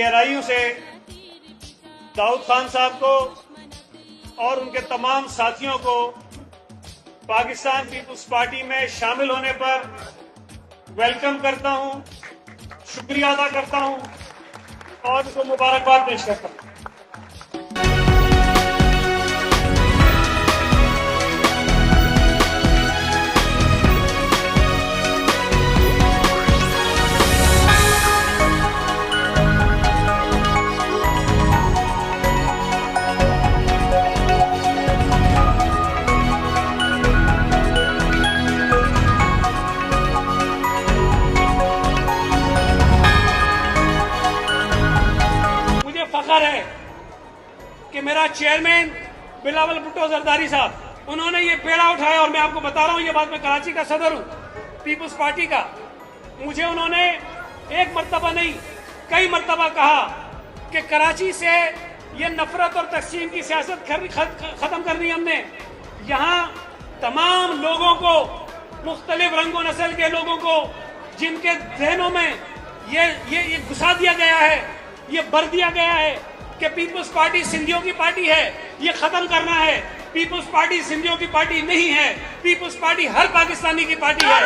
गहराइयों से दाऊद खान साहब को और उनके तमाम साथियों को पाकिस्तान पीपुल्स पार्टी में शामिल होने पर वेलकम करता हूं, शुक्रिया अदा करता हूं और उनको मुबारकबाद पेश करता हूं। फख्र है कि मेरा चेयरमैन बिलावल भुट्टो जरदारी साहब, उन्होंने ये बेड़ा उठाया। और मैं आपको बता रहा हूं, ये बात, मैं कराची का सदर हूं पीपुल्स पार्टी का। मुझे उन्होंने एक मर्तबा नहीं, कई मर्तबा कहा कि कराची से ये नफरत और तकसीम की सियासत खत्म करनी हमने। यहां तमाम लोगों को, मुख्तलिफ रंगो नस्ल के लोगों को, जिनके जहनों में ये घुसा दिया गया है, ये भर दिया गया है कि पीपुल्स पार्टी सिंधियों की पार्टी है, ये खत्म करना है। पीपुल्स पार्टी सिंधियों की पार्टी नहीं है, पीपुल्स पार्टी हर पाकिस्तानी की पार्टी है।